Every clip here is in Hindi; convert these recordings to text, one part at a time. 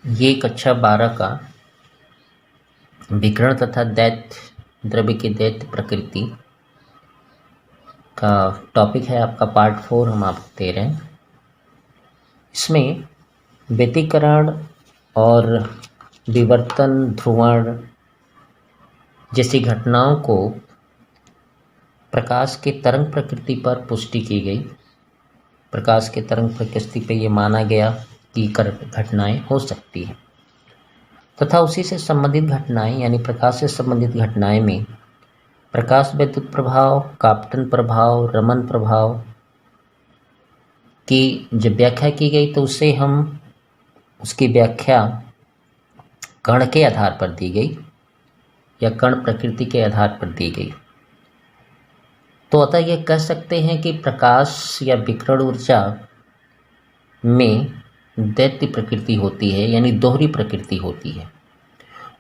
ये कक्षा 12 का विकिरण तथा दैत्य द्रव्य की दैत्य प्रकृति का टॉपिक है आपका पार्ट 4 हम आपको दे रहे हैं। इसमें व्यतिकरण और विवर्तन ध्रुवण जैसी घटनाओं को प्रकाश के तरंग प्रकृति पर पुष्टि की गई। प्रकाश के तरंग प्रकृति पे ये माना गया कि घटनाएं हो सकती हैं तथा उसी से संबंधित घटनाएं यानी प्रकाश से संबंधित घटनाएं में प्रकाश वैद्युत प्रभाव, काप्टन प्रभाव, रमन प्रभाव की जब व्याख्या की गई तो उससे हम उसकी व्याख्या कण के आधार पर दी गई या कण प्रकृति के आधार पर दी गई। तो अतः ये कह सकते हैं कि प्रकाश या विकिरण ऊर्जा में दैत्य प्रकृति होती है यानी दोहरी प्रकृति होती है।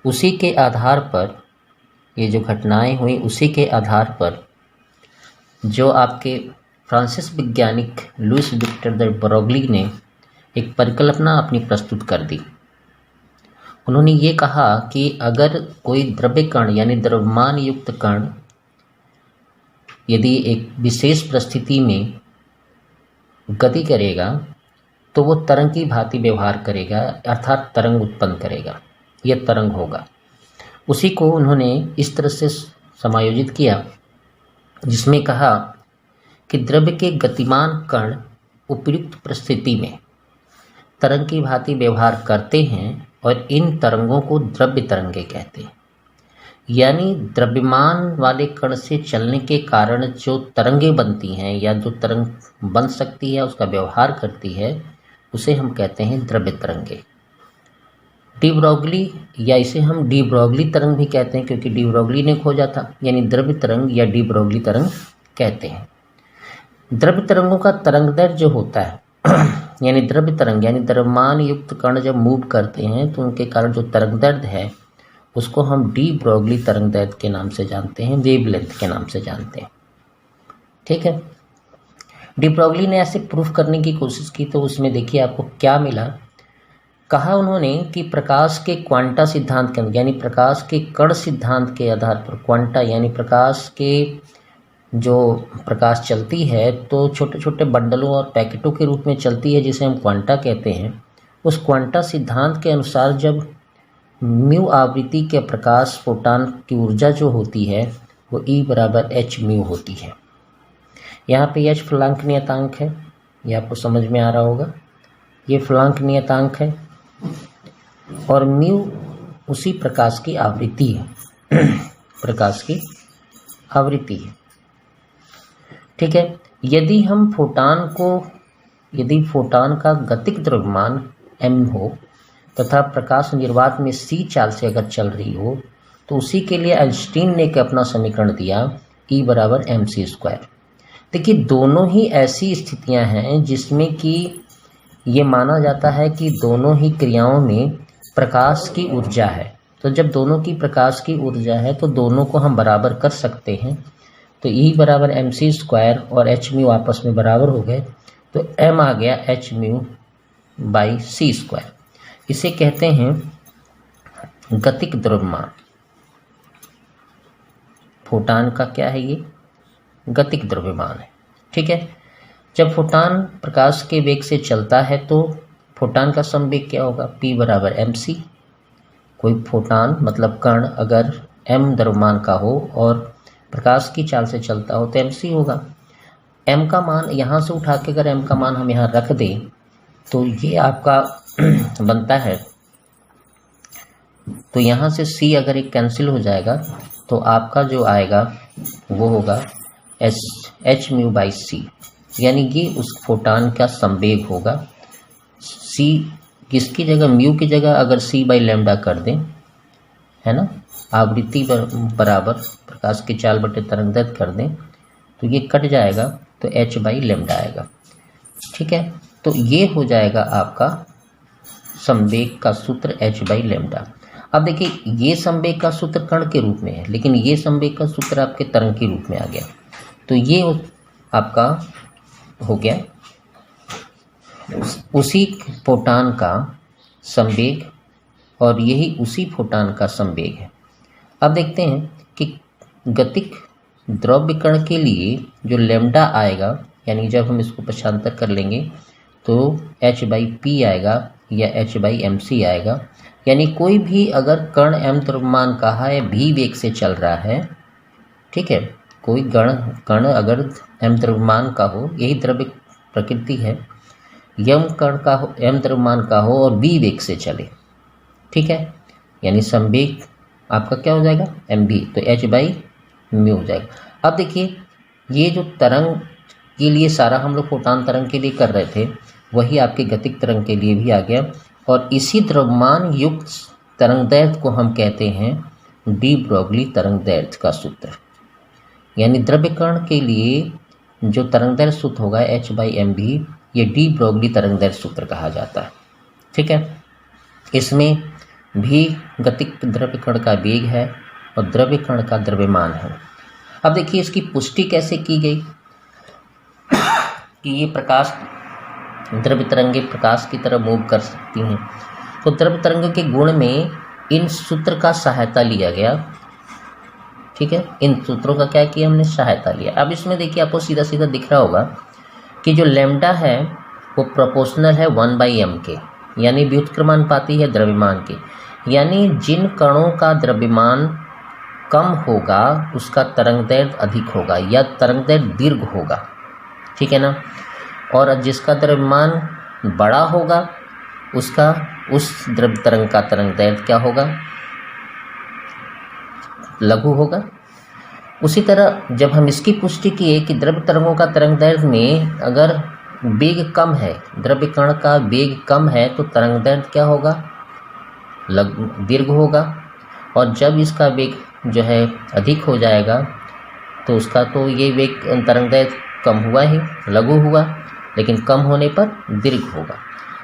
उसी के आधार पर ये जो घटनाएं हुई उसी के आधार पर जो आपके फ्रांसिस वैज्ञानिक लुइस विक्टर द ब्रोगली ने एक परिकल्पना अपनी प्रस्तुत कर दी। उन्होंने ये कहा कि अगर कोई द्रव्य कण यानी द्रव्यमान युक्त कण यदि एक विशेष परिस्थिति में गति करेगा तो वो तरंग की भांति व्यवहार करेगा अर्थात तरंग उत्पन्न करेगा, यह तरंग होगा। उसी को उन्होंने इस तरह से समायोजित किया जिसमें कहा कि द्रव्य के गतिमान कण उपयुक्त परिस्थिति में तरंग की भांति व्यवहार करते हैं और इन तरंगों को द्रव्य तरंगे कहते हैं। यानी द्रव्यमान वाले कण से चलने के कारण जो तरंगे बनती हैं या जो तरंग बन सकती है उसका व्यवहार करती है उसे हम कहते हैं द्रव्य तरंगे। डी ब्रोगली या इसे हम डी ब्रोगली तरंग भी कहते हैं क्योंकि डी ब्रोगली ने खोजा था, यानी द्रव्य तरंग या डी ब्रोगली तरंग कहते हैं। द्रव्य तरंगों का तरंग दैर्ध्य जो होता है यानी द्रव्य तरंग यानी द्रव्यमान युक्त कण जब मूव करते हैं तो उनके कारण जो तरंग दैर्ध्य है उसको हम डी ब्रोगली तरंग दैर्ध्य के नाम से जानते हैं, वेवलेंथ के नाम से जानते हैं। ठीक है, डी ब्रोगली ने ऐसे प्रूफ करने की कोशिश की तो उसमें देखिए आपको क्या मिला। कहा उन्होंने कि प्रकाश के क्वांटा सिद्धांत के यानी प्रकाश के कण सिद्धांत के आधार पर क्वांटा यानी प्रकाश के जो प्रकाश चलती है तो छोटे छोटे बंडलों और पैकेटों के रूप में चलती है जिसे हम क्वांटा कहते हैं। उस क्वांटा सिद्धांत के अनुसार जब म्यू आवृत्ति के प्रकाश फोटान की ऊर्जा जो होती है वो E बराबर h म्यू होती है। यहाँ पे h फलांक नियतांक है, ये आपको समझ में आ रहा होगा, ये फलांक नियतांक है और म्यू उसी प्रकाश की आवृत्ति है प्रकाश की आवृत्ति है। ठीक है, यदि फोटान का गतिक द्रव्यमान m हो तथा प्रकाश निर्वात में c चाल से अगर चल रही हो तो उसी के लिए आइंस्टीन ने एक अपना समीकरण दिया E बराबर mc²। देखिए दोनों ही ऐसी स्थितियां हैं जिसमें कि ये माना जाता है कि दोनों ही क्रियाओं में प्रकाश की ऊर्जा है। तो जब दोनों की प्रकाश की ऊर्जा है तो दोनों को हम बराबर कर सकते हैं। तो E बराबर mc² और h म्यू आपस में बराबर हो गए तो m आ गया h म्यू बाई c²। इसे कहते हैं गतिक द्रव्यमान। फोटान का क्या है, ये गतिक द्रव्यमान है। ठीक है, जब फोटान प्रकाश के वेग से चलता है तो फोटान का संवेग क्या होगा, P बराबर mc। कोई फोटान मतलब कण अगर m द्रव्यमान का हो और प्रकाश की चाल से चलता हो तो mc होगा। m का मान यहाँ से उठा के अगर m का मान हम यहाँ रख दें तो ये आपका बनता है, तो यहाँ से c अगर एक कैंसिल हो जाएगा तो आपका जो आएगा वो होगा h म्यू बाई c, यानी कि उस फोटान का संवेग होगा। c किसकी जगह, म्यू की जगह अगर c बाई लैम्डा कर दें, है ना, आवृत्ति बराबर प्रकाश की चाल बटे तरंग दैर्ध्य कर दें तो ये कट जाएगा तो h बाई लैम्डा आएगा। ठीक है, तो ये हो जाएगा आपका संवेग का सूत्र h बाई लैम्डा। अब देखिए ये संवेग का सूत्र कण के रूप में है लेकिन ये संवेग का सूत्र आपके तरंग के रूप में आ गया। तो ये आपका हो गया उसी फोटान का संवेग और यही उसी फोटान का संवेग है। अब देखते हैं कि गतिक द्रव्य कण के लिए जो लैम्डा आएगा, यानी जब हम इसको पक्षांतर कर लेंगे तो h/p आएगा या h/mc आएगा। यानी कोई भी अगर कण m द्रव्यमान का है v वेग से चल रहा है, ठीक है, कोई कण अगर m द्रव्यमान का हो, यही द्रव्य प्रकृति है, m कण का हो, m द्रव्यमान का हो और v वेग से चले, ठीक है, यानी संवेग आपका क्या हो जाएगा mv, तो h/m हो जाएगा। अब देखिए ये जो तरंग के लिए सारा हम लोग फोटान तरंग के लिए कर रहे थे, वही आपके गतिक तरंग के लिए भी आ गया। और इसी द्रव्यमान युक्त तरंगदैर्घ्य को हम कहते हैं डी ब्रोगली तरंगदैर्घ्य का सूत्र। यानी द्रव्य कण के लिए जो तरंगदैर्घ्य सूत्र होगा h/mv, ये डी ब्रोगली तरंगदैर्घ्य सूत्र कहा जाता है, ठीक है। इसमें भी गतिक द्रव्य कण का वेग है और द्रव्य कण का द्रव्यमान है। अब देखिए इसकी पुष्टि कैसे की गई कि ये प्रकाश द्रव्य तरंगे प्रकाश की तरह मूव कर सकती हैं। तो द्रव्य तरंगों के गुण में इन सूत्र का सहायता लिया गया, ठीक है, इन सूत्रों का क्या किया हमने, सहायता लिया। अब इसमें देखिए आपको सीधा सीधा दिख रहा होगा कि जो लैम्डा है वो प्रोपोर्शनल है 1/m के, यानी व्युत्क्रमानुपाती है द्रव्यमान के। यानी जिन कणों का द्रव्यमान कम होगा उसका तरंगदैर्घ्य अधिक होगा या तरंगदैर्घ्य दीर्घ होगा, ठीक है ना। और जिसका द्रव्यमान बड़ा होगा उसका उस द्रव्य तरंग का तरंगदैर्घ्य क्या होगा, लघु होगा। उसी तरह जब हम इसकी पुष्टि किए कि द्रव्य तरंगों का तरंगदैर्घ्य में अगर वेग कम है, द्रव्य कण का वेग कम है तो तरंगदैर्घ्य क्या होगा, दीर्घ होगा। और जब इसका वेग जो है अधिक हो जाएगा तो उसका तो ये वेग तरंगदैर्घ्य कम हुआ ही, लघु हुआ, लेकिन कम होने पर दीर्घ होगा।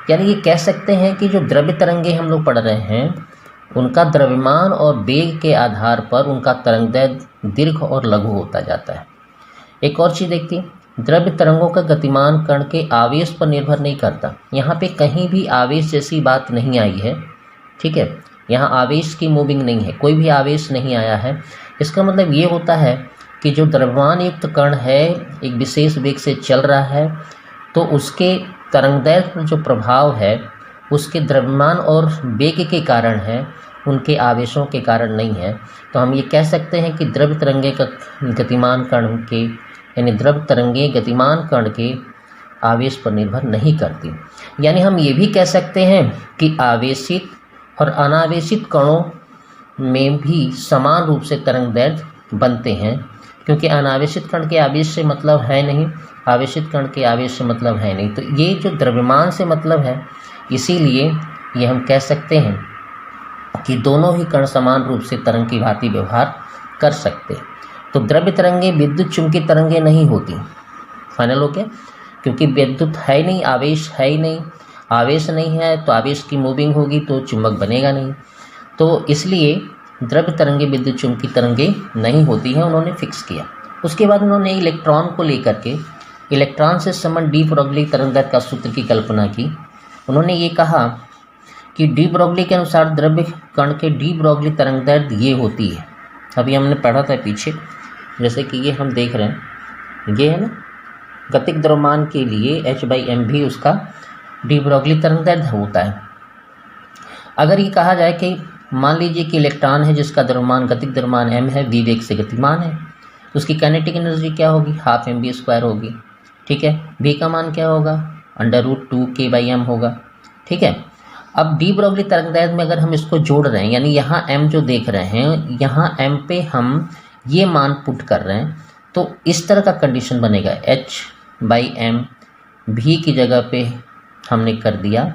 यानी ये कह सकते हैं कि जो द्रव्य तरंगे हम लोग पढ़ रहे हैं उनका द्रव्यमान और वेग के आधार पर उनका तरंगदैर्घ्य दीर्घ और लघु होता जाता है। एक और चीज़ देखते हैं, द्रव्य तरंगों का गतिमान कण के आवेश पर निर्भर नहीं करता। यहाँ पे कहीं भी आवेश जैसी बात नहीं आई है, ठीक है, यहाँ आवेश की मूविंग नहीं है, कोई भी आवेश नहीं आया है। इसका मतलब ये होता है कि जो द्रव्यमान युक्त कण है एक विशेष वेग से चल रहा है तो उसके तरंगदैर्घ्य पर जो प्रभाव है उसके द्रव्यमान और वेग के कारण है, उनके आवेशों के कारण नहीं है। तो हम ये कह सकते हैं कि द्रव्य तरंगे का गतिमान कण के, यानी द्रव्य तरंगे गतिमान कण के आवेश पर निर्भर नहीं करती। यानी हम ये भी कह सकते हैं कि आवेशित और अनावेशित कणों में भी समान रूप से तरंगदैर्घ्य बनते हैं, क्योंकि अनावेशित कण के आवेश से मतलब है नहीं, आवेशित कण के आवेश से मतलब है नहीं। तो ये जो द्रव्यमान से मतलब है, इसीलिए ये हम कह सकते हैं कि दोनों ही कण समान रूप से तरंग की भांति व्यवहार कर सकते हैं। तो द्रव्य तरंगे विद्युत चुंबकीय तरंगे नहीं होती। फाइनल हो गया, क्योंकि विद्युत है ही नहीं, आवेश है ही नहीं, आवेश नहीं है तो आवेश की मूविंग होगी तो चुंबक बनेगा नहीं। तो इसलिए द्रव्य तरंगे विद्युत चुंबकीय तरंगे नहीं होती हैं, उन्होंने फिक्स किया। उसके बाद उन्होंने इलेक्ट्रॉन को लेकर के इलेक्ट्रॉन से संबंध डी ब्रोगली तरंगदैर्घ्य का सूत्र की कल्पना की। उन्होंने ये कहा कि डी ब्रोगली के अनुसार द्रव्य कण के डी ब्रोगली तरंगदैर्घ्य ये होती है। अभी हमने पढ़ा था पीछे, जैसे कि ये हम देख रहे हैं, ये है ना गतिक द्रव्यमान के लिए h/mv उसका डी ब्रोगली तरंगदैर्घ्य होता है। अगर ये कहा जाए कि मान लीजिए कि इलेक्ट्रॉन है जिसका द्रव्यमान गतिक द्रव्यमान m है, v वेग से गतिमान है, तो उसकी काइनेटिक एनर्जी क्या होगी, 12mv² होगी, ठीक है। v का मान क्या होगा, √2k/m होगा, ठीक है। अब डी ब्रोगली तरंगदैर्घ्य में अगर हम इसको जोड़ रहे हैं, यानी यहाँ m जो देख रहे हैं, यहाँ m पे हम ये मान पुट कर रहे हैं, तो इस तरह का कंडीशन बनेगा, h/m v की जगह पे हमने कर दिया,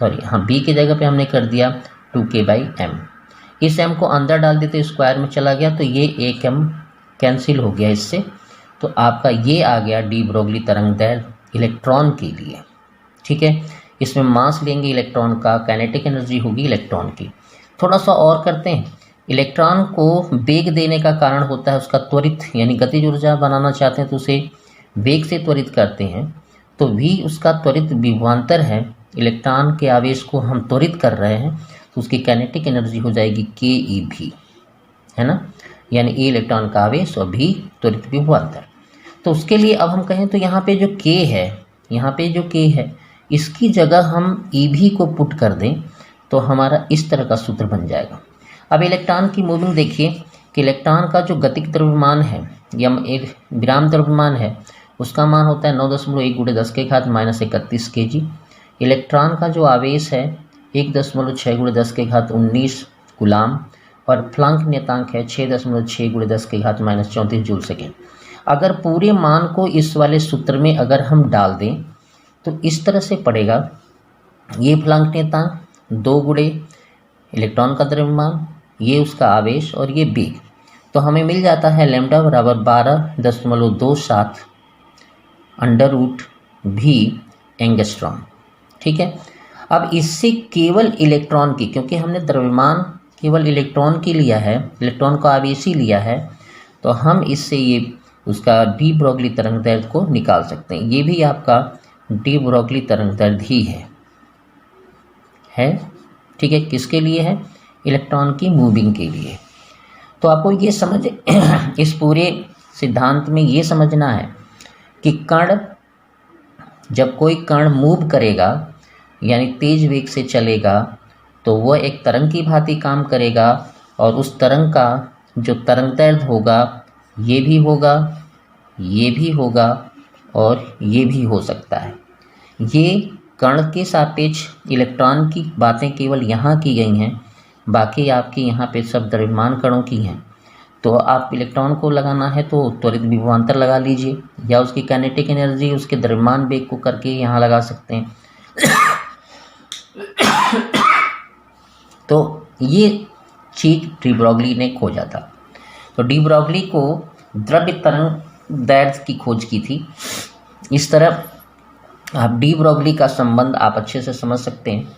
सॉरी हाँ b की जगह पे हमने कर दिया 2k/m। इस m को अंदर डाल देते स्क्वायर में चला गया तो ये एक m कैंसिल हो गया इससे, तो आपका ये आ गया डी ब्रोगली तरंगदैर्घ्य इलेक्ट्रॉन के लिए, ठीक है। इसमें मास लेंगे इलेक्ट्रॉन का, काइनेटिक एनर्जी होगी इलेक्ट्रॉन की। थोड़ा सा और करते हैं, इलेक्ट्रॉन को वेग देने का कारण होता है उसका त्वरित, यानी गतिज ऊर्जा बनाना चाहते हैं तो उसे वेग से त्वरित करते हैं, तो v उसका त्वरित विभवांतर है, इलेक्ट्रॉन के आवेश को हम त्वरित कर रहे हैं तो उसकी काइनेटिक एनर्जी हो जाएगी KeV, है ना, यानी ए इलेक्ट्रॉन का आवेश और भी त्वरित विभवांतर। तो उसके लिए अब हम कहें तो यहाँ पे जो K है, यहाँ पे जो K है, इसकी जगह हम EV को पुट कर दें तो हमारा इस तरह का सूत्र बन जाएगा। अब इलेक्ट्रॉन की मूविंग देखिए कि इलेक्ट्रॉन का जो गतिक द्रव्यमान है या एक विराम द्रव्यमान है, उसका मान होता है 9.1 × 10⁻31 kg। इलेक्ट्रॉन का जो आवेश है 1.6 × 10⁻19 कूलाम और प्लैंक नियतांक है 6.6 × 10⁻34 जूल सेकेंड। अगर पूरे मान को इस वाले सूत्र में अगर हम डाल दें तो इस तरह से पड़ेगा, ये प्लैंक नियतांक 2 गुणे इलेक्ट्रॉन का द्रव्यमान, ये उसका आवेश और ये वेग, तो हमें मिल जाता है लैम्डा बराबर 12.27 √V एंगस्ट्रॉम। ठीक है, अब इससे केवल इलेक्ट्रॉन की, क्योंकि हमने द्रव्यमान केवल इलेक्ट्रॉन की लिया है, इलेक्ट्रॉन का आवेश ही लिया है, तो हम इससे ये उसका डी ब्रोगली तरंग दैर्ध्य को निकाल सकते हैं। ये भी आपका डी ब्रोगली तरंग दैर्ध्य ही है। ठीक है, किसके लिए है? इलेक्ट्रॉन की मूविंग के लिए। तो आपको ये समझ इस पूरे सिद्धांत में ये समझना है कि कण, जब कोई कण मूव करेगा यानी तेज वेग से चलेगा तो वह एक तरंग की भांति काम करेगा और उस तरंग का जो तरंग दैर्ध्य होगा ये भी होगा, ये भी होगा और ये भी हो सकता है। ये कण के सापेक्ष इलेक्ट्रॉन की बातें केवल यहाँ की गई हैं, बाकी आपकी यहाँ पे सब द्रव्यमान कणों की हैं। तो आप इलेक्ट्रॉन को लगाना है तो त्वरित विभवांतर लगा लीजिए या उसकी काइनेटिक एनर्जी उसके द्रव्यमान वेग को करके यहाँ लगा सकते हैं। तो ये चीज़ डी ब्रोगली ने खोजा था। तो डी ब्रोगली को द्रव्य तरंग दैर्ध्य की खोज की थी। इस तरह आप डी ब्रोगली का संबंध आप अच्छे से समझ सकते हैं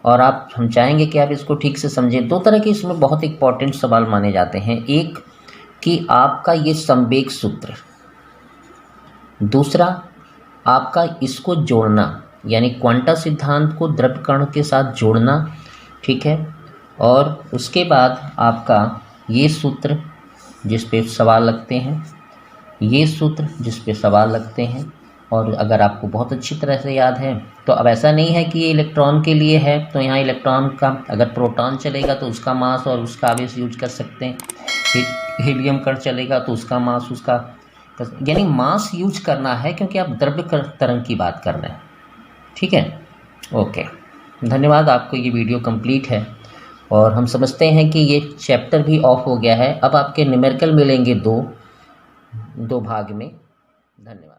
और आप, हम चाहेंगे कि आप इसको ठीक से समझें। दो तरह के इसमें बहुत इंपॉर्टेंट सवाल माने जाते हैं, एक कि आपका ये संवेग सूत्र, दूसरा आपका इसको जोड़ना यानी क्वांटा सिद्धांत को द्रव्य कण के साथ जोड़ना। ठीक है, और उसके बाद आपका ये सूत्र जिस पे सवाल लगते हैं, ये सूत्र जिस पे सवाल लगते हैं। और अगर आपको बहुत अच्छी तरह से याद है तो अब ऐसा नहीं है कि ये इलेक्ट्रॉन के लिए है तो यहाँ इलेक्ट्रॉन का, अगर प्रोटॉन चलेगा तो उसका मास और उसका आवेश यूज कर सकते हैं, हीलियम कण चलेगा तो उसका मास, उसका, यानी मास यूज करना है क्योंकि आप द्रव्य तरंग की बात कर रहे हैं। ठीक है, ओके, धन्यवाद। आपको ये वीडियो कंप्लीट है और हम समझते हैं कि ये चैप्टर भी ऑफ हो गया है। अब आपके न्यूमेरिकल मिलेंगे दो भाग में। धन्यवाद।